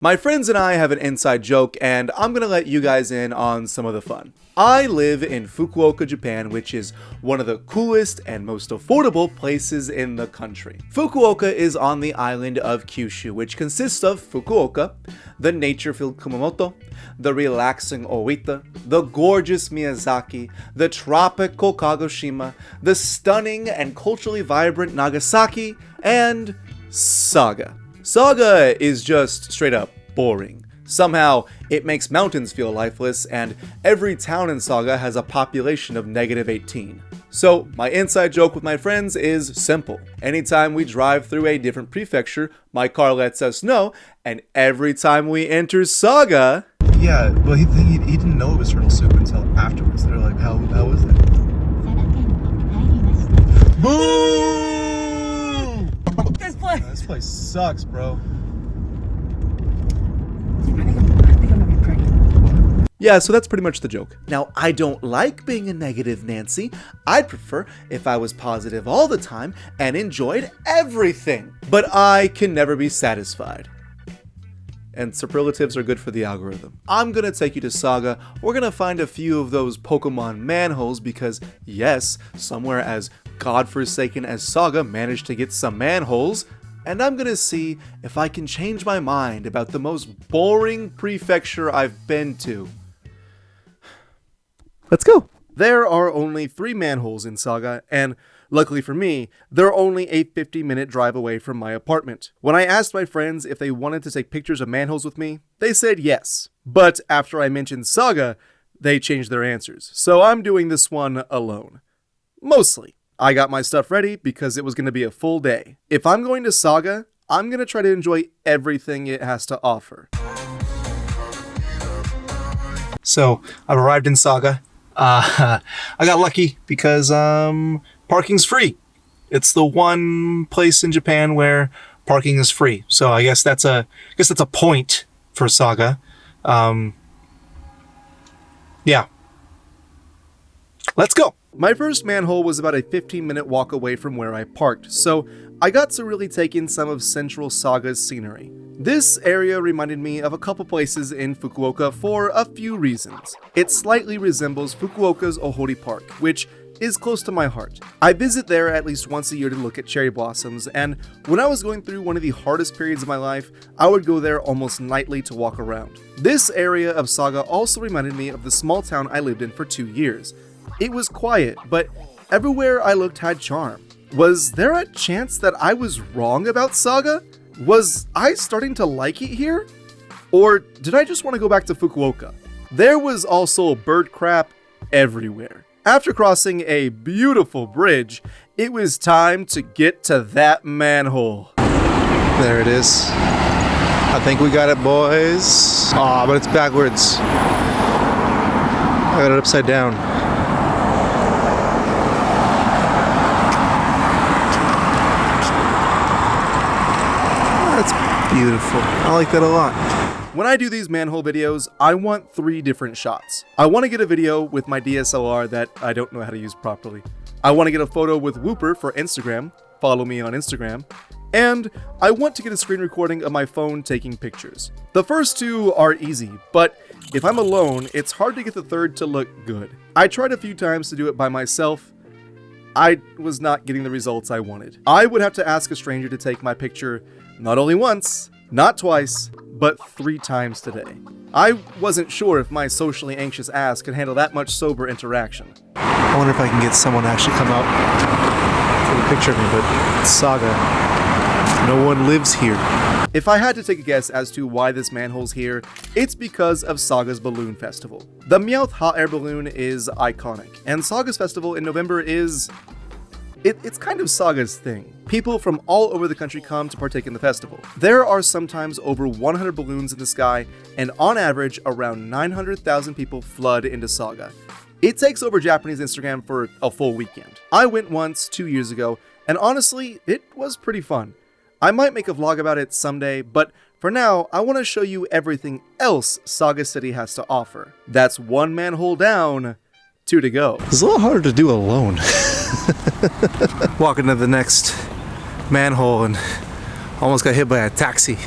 My friends and I have an inside joke, and I'm gonna let you guys in on some of the fun. I live in Fukuoka, Japan, which is one of the coolest and most affordable places in the country. Fukuoka is on the island of Kyushu, which consists of Fukuoka, the nature-filled Kumamoto, the relaxing Oita, the gorgeous Miyazaki, the tropical Kagoshima, the stunning and culturally vibrant Nagasaki, and Saga. Saga is just straight up boring. Somehow, it makes mountains feel lifeless, and every town in Saga has a population of -18. So, my inside joke with my friends is simple. Anytime we drive through a different prefecture, my car lets us know, and every time we enter Saga... Yeah, well, he didn't know it was turtle soup until afterwards. They're like, how was it? Boom! This place sucks, bro. Yeah, so that's pretty much the joke. Now, I don't like being a negative Nancy. I'd prefer if I was positive all the time and enjoyed everything. But I can never be satisfied. And superlatives are good for the algorithm. I'm gonna take you to Saga. We're gonna find a few of those Pokémon Manholes because, yes, somewhere as godforsaken as Saga managed to get some manholes. And I'm gonna see if I can change my mind about the most boring prefecture I've been to. Let's go! There are only 3 manholes in Saga, and luckily for me, they're only a 50-minute drive away from my apartment. When I asked my friends if they wanted to take pictures of manholes with me, they said yes. But after I mentioned Saga, they changed their answers. So I'm doing this one alone. Mostly. I got my stuff ready because it was going to be a full day. If I'm going to Saga, I'm going to try to enjoy everything it has to offer. So, I've arrived in Saga. I got lucky because parking's free. It's the one place in Japan where parking is free. So I guess that's a point for Saga. Yeah. Let's go. My first manhole was about a 15-minute walk away from where I parked, so I got to really take in some of Central Saga's scenery. This area reminded me of a couple places in Fukuoka for a few reasons. It slightly resembles Fukuoka's Ohori Park, which is close to my heart. I visit there at least once a year to look at cherry blossoms, and when I was going through one of the hardest periods of my life, I would go there almost nightly to walk around. This area of Saga also reminded me of the small town I lived in for 2 years. It was quiet, but everywhere I looked had charm. Was there a chance that I was wrong about Saga? Was I starting to like it here? Or did I just want to go back to Fukuoka? There was also bird crap everywhere. After crossing a beautiful bridge, it was time to get to that manhole. There it is. I think we got it, boys. Aw, but it's backwards. I got it upside down. That's beautiful. I like that a lot. When I do these manhole videos, I want 3 different shots. I want to get a video with my DSLR that I don't know how to use properly. I want to get a photo with Whooper for Instagram, follow me on Instagram, and I want to get a screen recording of my phone taking pictures. The first 2 are easy, but if I'm alone, it's hard to get the third to look good. I tried a few times to do it by myself. I was not getting the results I wanted. I would have to ask a stranger to take my picture not only once, not twice, but 3 times today. I wasn't sure if my socially anxious ass could handle that much sober interaction. I wonder if I can get someone to actually come out for a picture of me, but it's Saga. No one lives here. If I had to take a guess as to why this manhole's here, it's because of Saga's Balloon Festival. The Meowth hot air balloon is iconic, and Saga's festival in November is... It's kind of Saga's thing. People from all over the country come to partake in the festival. There are sometimes over 100 balloons in the sky, and on average, around 900,000 people flood into Saga. It takes over Japanese Instagram for a full weekend. I went once 2 years ago, and honestly, it was pretty fun. I might make a vlog about it someday, but for now, I want to show you everything else Saga City has to offer. That's 1 manhole down, 2 to go. It's a little harder to do alone. Walking to the next manhole and almost got hit by a taxi.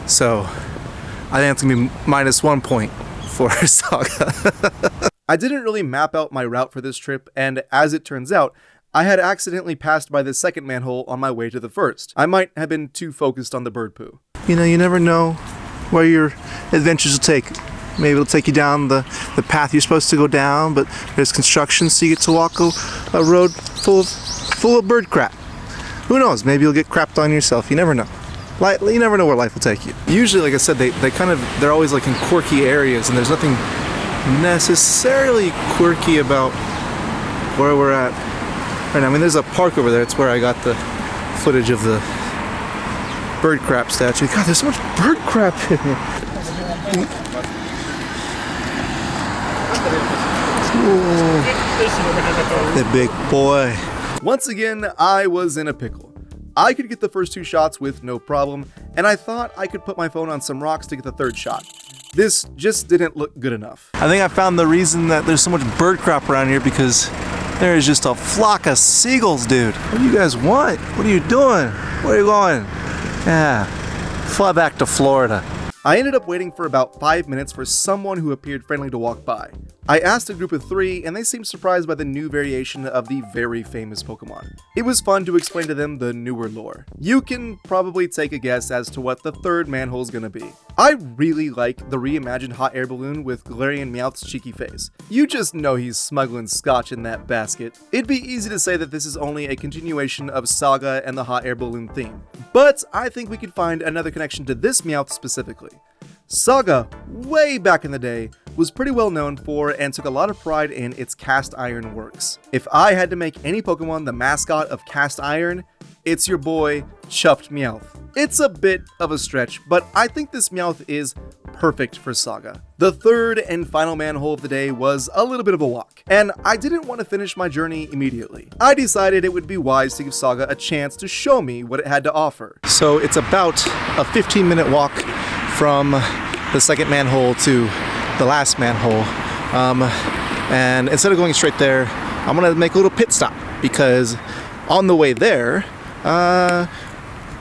So I think it's gonna be -1 point for Saga. I didn't really map out my route for this trip, and as it turns out, I had accidentally passed by the second manhole on my way to the first. I might have been too focused on the bird poo. You know, you never know where your adventures will take. Maybe it'll take you down the path you're supposed to go down, but there's construction, so you get to walk a road full of bird crap. Who knows? Maybe you'll get crapped on yourself. You never know. You never know where life will take you. Usually, like I said, they're always like in quirky areas, and there's nothing necessarily quirky about where we're at right now. I mean, there's a park over there. It's where I got the footage of the bird crap statue. God, there's so much bird crap in here. The big boy. Once again, I was in a pickle. I could get the first 2 shots with no problem, and I thought I could put my phone on some rocks to get the 3rd shot. This just didn't look good enough. I think I found the reason that there's so much bird crap around here, because there is just a flock of seagulls, dude. What do you guys want? What are you doing? Where are you going? Yeah, fly back to Florida. I ended up waiting for about 5 minutes for someone who appeared friendly to walk by. I asked a group of 3, and they seemed surprised by the new variation of the very famous Pokemon. It was fun to explain to them the newer lore. You can probably take a guess as to what the 3rd manhole's gonna be. I really like the reimagined hot air balloon with Galarian Meowth's cheeky face. You just know he's smuggling scotch in that basket. It'd be easy to say that this is only a continuation of Saga and the hot air balloon theme, but I think we could find another connection to this Meowth specifically. Saga, way back in the day, was pretty well known for and took a lot of pride in its cast iron works. If I had to make any Pokemon the mascot of cast iron, it's your boy, Chuffed Meowth. It's a bit of a stretch, but I think this Meowth is perfect for Saga. The 3rd and final manhole of the day was a little bit of a walk, and I didn't want to finish my journey immediately. I decided it would be wise to give Saga a chance to show me what it had to offer. So it's about a 15-minute walk from the second manhole to the last manhole, and instead of going straight there, I'm gonna make a little pit stop, because on the way there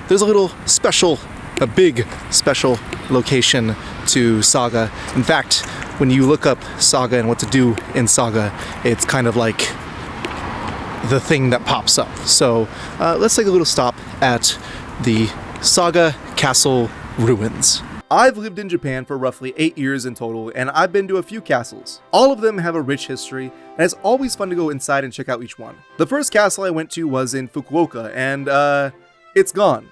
there's a big special location to Saga. In fact, when you look up Saga and what to do in Saga, it's kind of like the thing that pops up. So let's take a little stop at the Saga Castle ruins. I've lived in Japan for roughly 8 years in total, and I've been to a few castles. All of them have a rich history, and it's always fun to go inside and check out each one. The first castle I went to was in Fukuoka, and it's gone.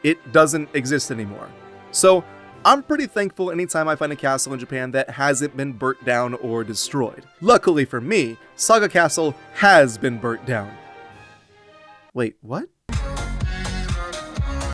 It doesn't exist anymore. So I'm pretty thankful anytime I find a castle in Japan that hasn't been burnt down or destroyed. Luckily for me, Saga Castle has been burnt down. Wait, what?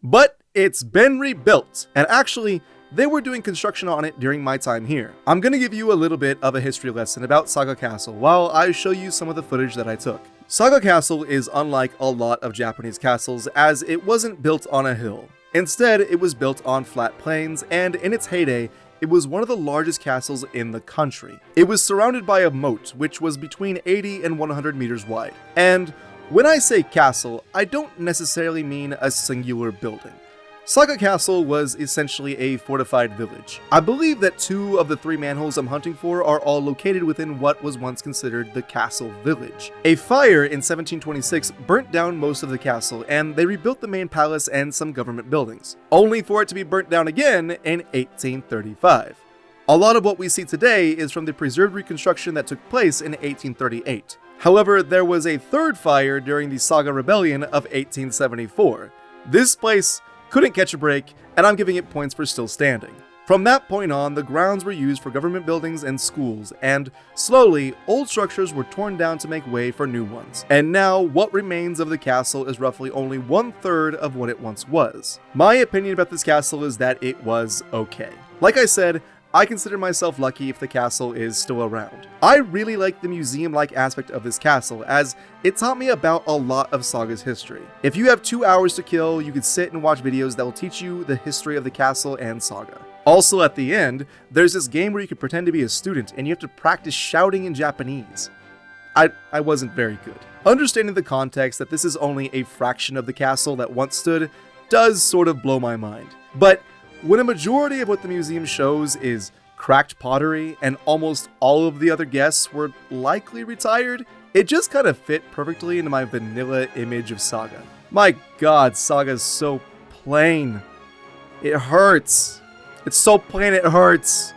But it's been rebuilt, and actually, they were doing construction on it during my time here. I'm gonna give you a little bit of a history lesson about Saga Castle while I show you some of the footage that I took. Saga Castle is unlike a lot of Japanese castles, as it wasn't built on a hill. Instead, it was built on flat plains, and in its heyday, it was one of the largest castles in the country. It was surrounded by a moat, which was between 80 and 100 meters wide. And when I say castle, I don't necessarily mean a singular building. Saga Castle was essentially a fortified village. I believe that 2 of the 3 manholes I'm hunting for are all located within what was once considered the castle village. A fire in 1726 burnt down most of the castle, and they rebuilt the main palace and some government buildings, only for it to be burnt down again in 1835. A lot of what we see today is from the preserved reconstruction that took place in 1838. However, there was a 3rd fire during the Saga Rebellion of 1874. This place couldn't catch a break, and I'm giving it points for still standing. From that point on, the grounds were used for government buildings and schools, and slowly, old structures were torn down to make way for new ones. And now, what remains of the castle is roughly only 1/3 of what it once was. My opinion about this castle is that it was okay. Like I said, I consider myself lucky if the castle is still around. I really like the museum-like aspect of this castle, as it taught me about a lot of Saga's history. If you have 2 hours to kill, you could sit and watch videos that will teach you the history of the castle and Saga. Also at the end, there's this game where you can pretend to be a student and you have to practice shouting in Japanese. I wasn't very good. Understanding the context that this is only a fraction of the castle that once stood does sort of blow my mind. But When a majority of what the museum shows is cracked pottery and almost all of the other guests were likely retired, it just kind of fit perfectly into my vanilla image of Saga. My god, Saga's so plain. It hurts. It's so plain it hurts.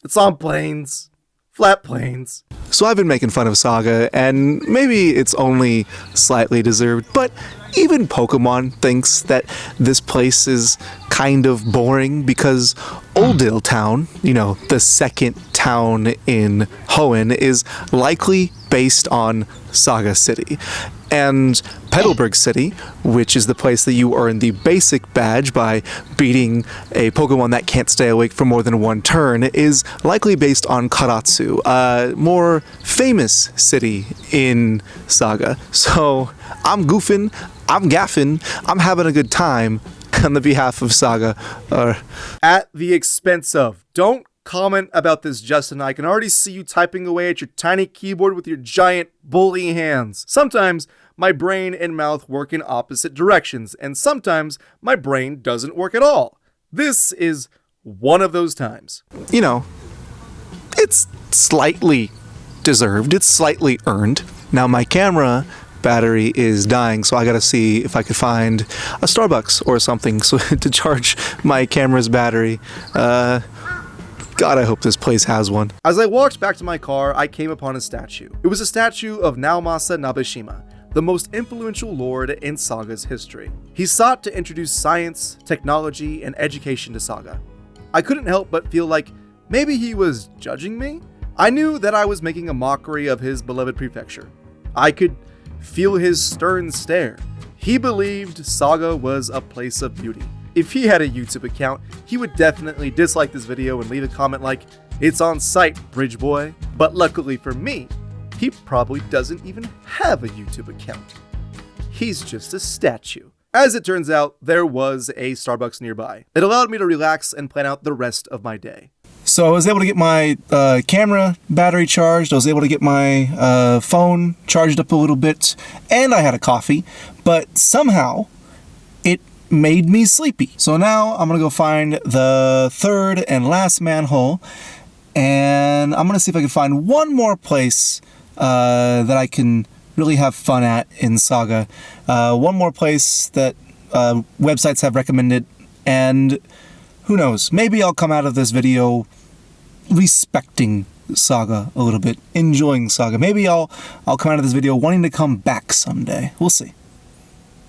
It's on plains. Flat plains. So I've been making fun of Saga, and maybe it's only slightly deserved, but even Pokemon thinks that this place is kind of boring because Oldale Town, the second town in Hoenn, is likely based on Saga City. And Petalburg City, which is the place that you earn the basic badge by beating a Pokemon that can't stay awake for more than one turn, is likely based on Karatsu, a more famous city in Saga. So I'm goofing, I'm gaffing, I'm having a good time on the behalf of Saga. At the expense of. Don't comment about this, Justin. I can already see you typing away at your tiny keyboard with your giant bully hands. Sometimes my brain and mouth work in opposite directions, and sometimes my brain doesn't work at all. This is one of those times. It's slightly deserved. It's slightly earned. Now my camera battery is dying, so I gotta see if I could find a Starbucks or something to charge my camera's battery. God, I hope this place has one. As I walked back to my car, I came upon a statue. It was a statue of Naomasa Nabeshima, the most influential lord in Saga's history. He sought to introduce science, technology, and education to Saga. I couldn't help but feel like maybe he was judging me? I knew that I was making a mockery of his beloved prefecture. I could feel his stern stare. He believed Saga was a place of beauty. If he had a YouTube account, he would definitely dislike this video and leave a comment like, "It's on site, bridge boy." But luckily for me, he probably doesn't even have a YouTube account. He's just a statue. As it turns out, there was a Starbucks nearby. It allowed me to relax and plan out the rest of my day. So I was able to get my camera battery charged, I was able to get my phone charged up a little bit, and I had a coffee, but somehow it made me sleepy. So now I'm gonna go find the third and last manhole, and I'm gonna see if I can find one more place that I can really have fun at in Saga. One more place that websites have recommended, and who knows, maybe I'll come out of this video respecting Saga a little bit, enjoying Saga. Maybe I'll come out of this video wanting to come back someday. We'll see.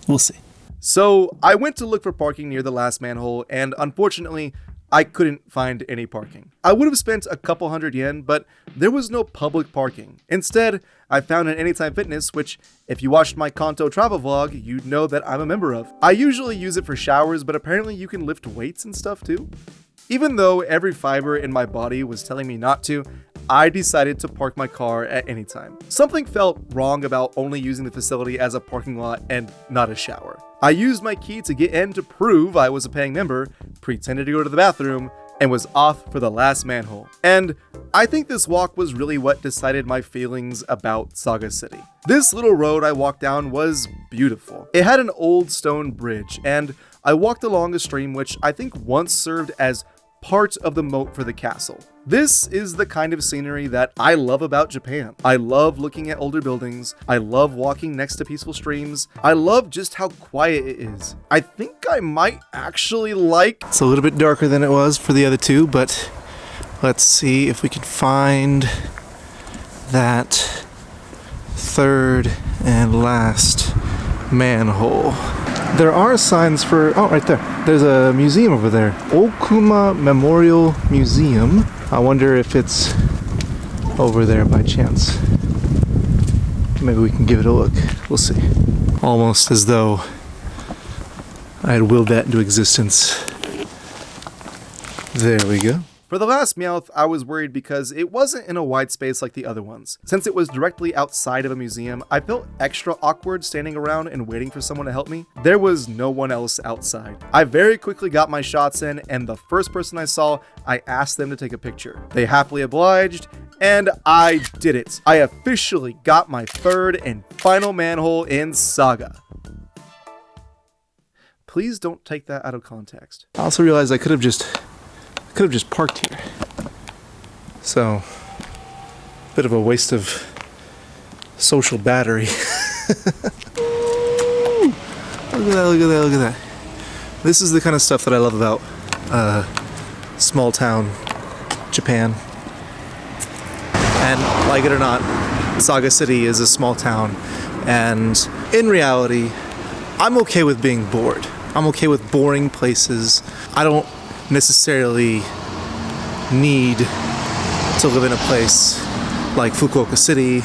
We'll see. So I went to look for parking near the last manhole, and unfortunately, I couldn't find any parking. I would have spent a couple hundred yen, but there was no public parking. Instead, I found an Anytime Fitness, which, if you watched my Kanto travel vlog, you'd know that I'm a member of. I usually use it for showers, but apparently you can lift weights and stuff too. Even though every fiber in my body was telling me not to, I decided to park my car at Anytime. Something felt wrong about only using the facility as a parking lot and not a shower. I used my key to get in to prove I was a paying member, pretended to go to the bathroom, and was off for the last manhole. And I think this walk was really what decided my feelings about Saga City. This little road I walked down was beautiful. It had an old stone bridge, and I walked along a stream which I think once served as part of the moat for the castle. This is the kind of scenery that I love about Japan. I love looking at older buildings. I love walking next to peaceful streams. I love just how quiet it is. I think I might actually like... It's a little bit darker than it was for the other two, but let's see if we can find that third and last manhole. There are signs for... Oh, right there. There's a museum over there. Okuma Memorial Museum. I wonder if it's over there by chance. Maybe we can give it a look. We'll see. Almost as though I had willed that into existence. There we go. For the last Meowth, I was worried because it wasn't in a wide space like the other ones. Since it was directly outside of a museum, I felt extra awkward standing around and waiting for someone to help me. There was no one else outside. I very quickly got my shots in, and the first person I saw, I asked them to take a picture. They happily obliged, and I did it. I officially got my third and final manhole in Saga. Please don't take that out of context. I also realized I could have just parked here. So, bit of a waste of social battery. Look at that, look at that, look at that. This is the kind of stuff that I love about small town Japan. And like it or not, Saga City is a small town. And in reality, I'm okay with being bored. I'm okay with boring places. I don't necessarily need to live in a place like Fukuoka City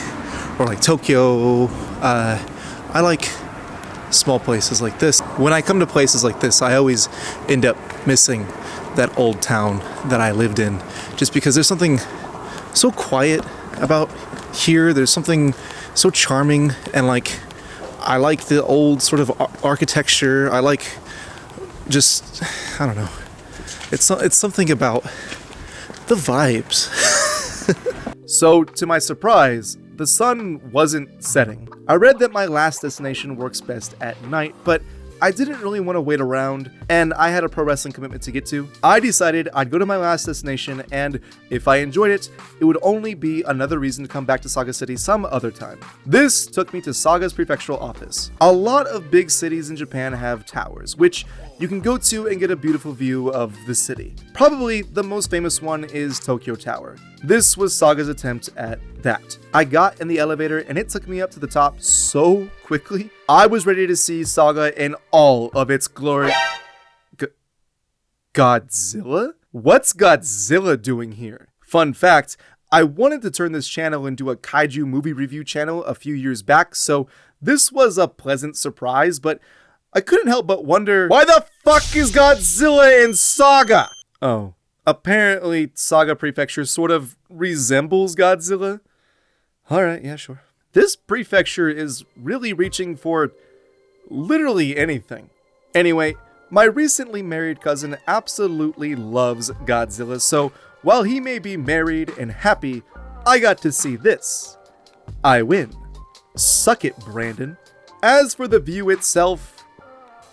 or like Tokyo. I like small places like this. When I come to places like this, I always end up missing that old town that I lived in, just because there's something so quiet about here. There's something so charming, and like I like the old sort of architecture. I like just, I don't know. It's something about the vibes. So, to my surprise, the sun wasn't setting. I read that my last destination works best at night, but I didn't really want to wait around, and I had a pro wrestling commitment to get to. I decided I'd go to my last destination, and if I enjoyed it, it would only be another reason to come back to Saga City some other time. This took me to Saga's prefectural office. A lot of big cities in Japan have towers, which you can go to and get a beautiful view of the city. Probably the most famous one is Tokyo Tower. This was Saga's attempt at that. I got in the elevator and it took me up to the top so quickly. I was ready to see Saga in all of its glory. Godzilla? What's Godzilla doing here? Fun fact, I wanted to turn this channel into a kaiju movie review channel a few years back, so this was a pleasant surprise, but I couldn't help but wonder, why the fuck is Godzilla in Saga? Oh, apparently Saga Prefecture sort of resembles Godzilla. Alright, yeah, sure. This prefecture is really reaching for literally anything. Anyway, my recently married cousin absolutely loves Godzilla, so while he may be married and happy, I got to see this. I win. Suck it, Brandon. As for the view itself,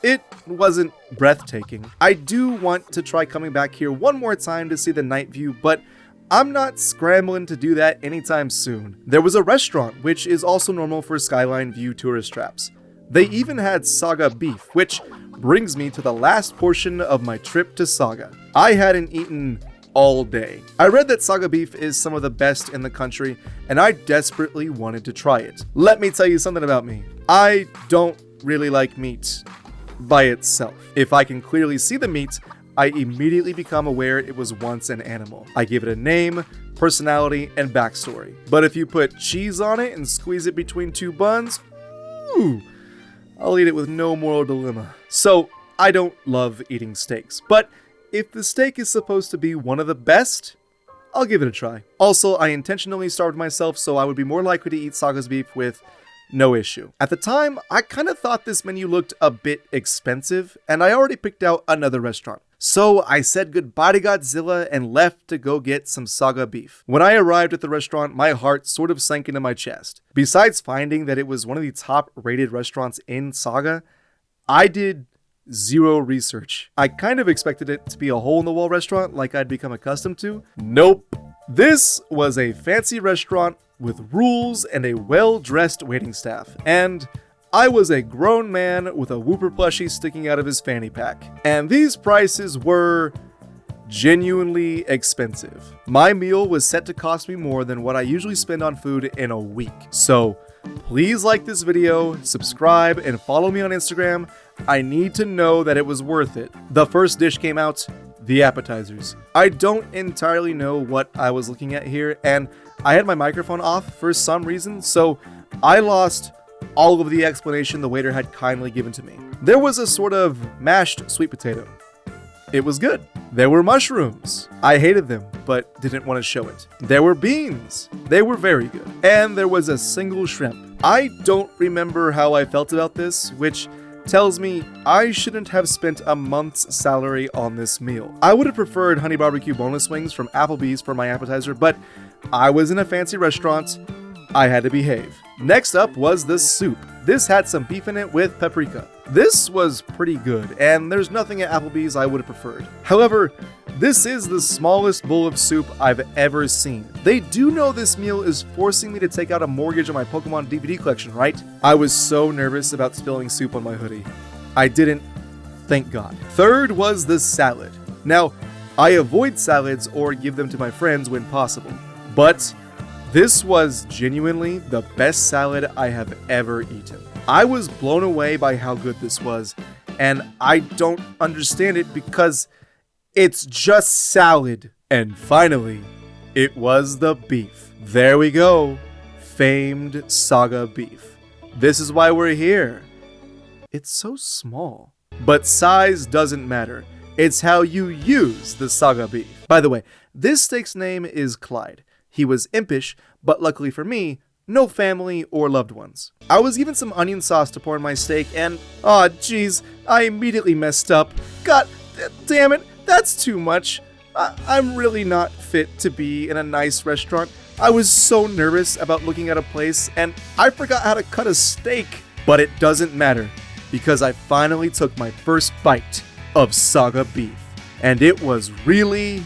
it wasn't breathtaking. I do want to try coming back here one more time to see the night view, but I'm not scrambling to do that anytime soon. There was a restaurant, which is also normal for Skyline View tourist traps. They even had Saga beef, which brings me to the last portion of my trip to Saga. I hadn't eaten all day. I read that Saga beef is some of the best in the country, and I desperately wanted to try it. Let me tell you something about me. I don't really like meat by itself. If I can clearly see the meat, I immediately become aware it was once an animal. I give it a name, personality, and backstory. But if you put cheese on it and squeeze it between two buns, ooh, I'll eat it with no moral dilemma. So, I don't love eating steaks, but if the steak is supposed to be one of the best, I'll give it a try. Also, I intentionally starved myself so I would be more likely to eat Saga's beef with no issue. At the time, I kind of thought this menu looked a bit expensive, and I already picked out another restaurant. So I said goodbye to Godzilla and left to go get some Saga beef. When I arrived at the restaurant, my heart sort of sank into my chest. Besides finding that it was one of the top rated restaurants in Saga, I did zero research. I kind of expected it to be a hole-in-the-wall restaurant like I'd become accustomed to. Nope. This was a fancy restaurant with rules and a well-dressed waiting staff. And I was a grown man with a Whooper plushie sticking out of his fanny pack. And these prices were genuinely expensive. My meal was set to cost me more than what I usually spend on food in a week. So please like this video, subscribe, and follow me on Instagram. I need to know that it was worth it. The first dish came out, the appetizers. I don't entirely know what I was looking at here, and I had my microphone off for some reason, so I lost all of the explanation the waiter had kindly given to me. There was a sort of mashed sweet potato. It was good. There were mushrooms. I hated them, but didn't want to show it. There were beans. They were very good. And there was a single shrimp. I don't remember how I felt about this, which tells me I shouldn't have spent a month's salary on this meal. I would have preferred honey barbecue boneless wings from Applebee's for my appetizer, but I was in a fancy restaurant. I had to behave. Next up was the soup. This had some beef in it with paprika. This was pretty good, and there's nothing at Applebee's I would have preferred. However, this is the smallest bowl of soup I've ever seen. They do know this meal is forcing me to take out a mortgage on my Pokemon DVD collection, right? I was so nervous about spilling soup on my hoodie. I didn't, thank God. Third was the salad. Now, I avoid salads or give them to my friends when possible, but this was genuinely the best salad I have ever eaten. I was blown away by how good this was, and I don't understand it because it's just salad. And finally, it was the beef. There we go. Famed Saga beef. This is why we're here. It's so small. But size doesn't matter. It's how you use the Saga beef. By the way, this steak's name is Clyde. He was impish, but luckily for me, no family or loved ones. I was given some onion sauce to pour in my steak and, aw geez, I immediately messed up. God damn it, that's too much. I'm really not fit to be in a nice restaurant. I was so nervous about looking at a place and I forgot how to cut a steak. But it doesn't matter because I finally took my first bite of Saga beef. And it was really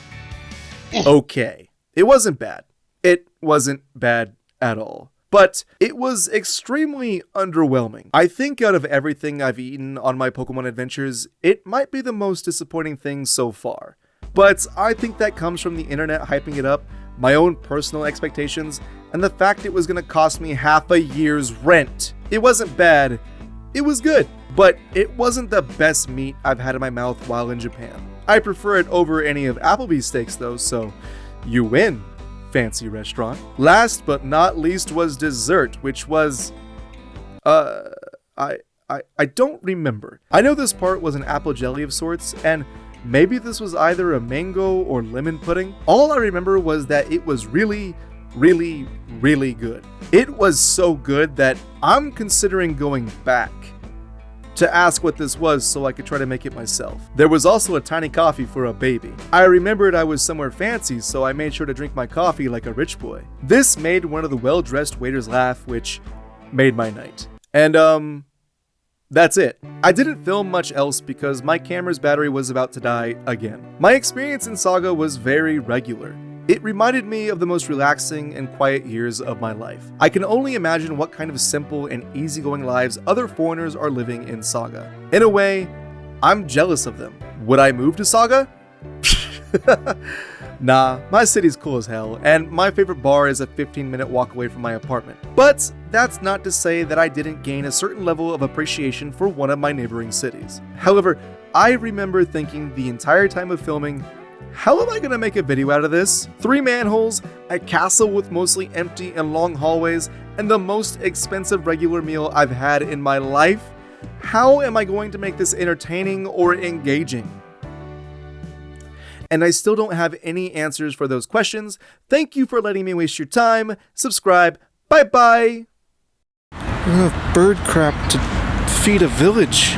okay. It wasn't bad. It wasn't bad at all. But it was extremely underwhelming. I think out of everything I've eaten on my Pokemon adventures, it might be the most disappointing thing so far. But I think that comes from the internet hyping it up, my own personal expectations, and the fact it was going to cost me half a year's rent. It wasn't bad, it was good, but it wasn't the best meat I've had in my mouth while in Japan. I prefer it over any of Applebee's steaks though, so you win, fancy restaurant. Last but not least was dessert, which was, I don't remember. I know this part was an apple jelly of sorts, and maybe this was either a mango or lemon pudding. All I remember was that it was really, really, really good. It was so good that I'm considering going back to ask what this was so I could try to make it myself. There was also a tiny coffee for a baby. I remembered I was somewhere fancy, so I made sure to drink my coffee like a rich boy. This made one of the well-dressed waiters laugh, which made my night. And that's it. I didn't film much else because my camera's battery was about to die again. My experience in Saga was very regular. It reminded me of the most relaxing and quiet years of my life. I can only imagine what kind of simple and easygoing lives other foreigners are living in Saga. In a way, I'm jealous of them. Would I move to Saga? Nah, my city's cool as hell, and my favorite bar is a 15-minute walk away from my apartment. But that's not to say that I didn't gain a certain level of appreciation for one of my neighboring cities. However, I remember thinking the entire time of filming, how am I gonna make a video out of this? 3 manholes, a castle with mostly empty and long hallways, and the most expensive regular meal I've had in my life? How am I going to make this entertaining or engaging? And I still don't have any answers for those questions. Thank you for letting me waste your time. Subscribe. Bye-bye. Bird crap to feed a village.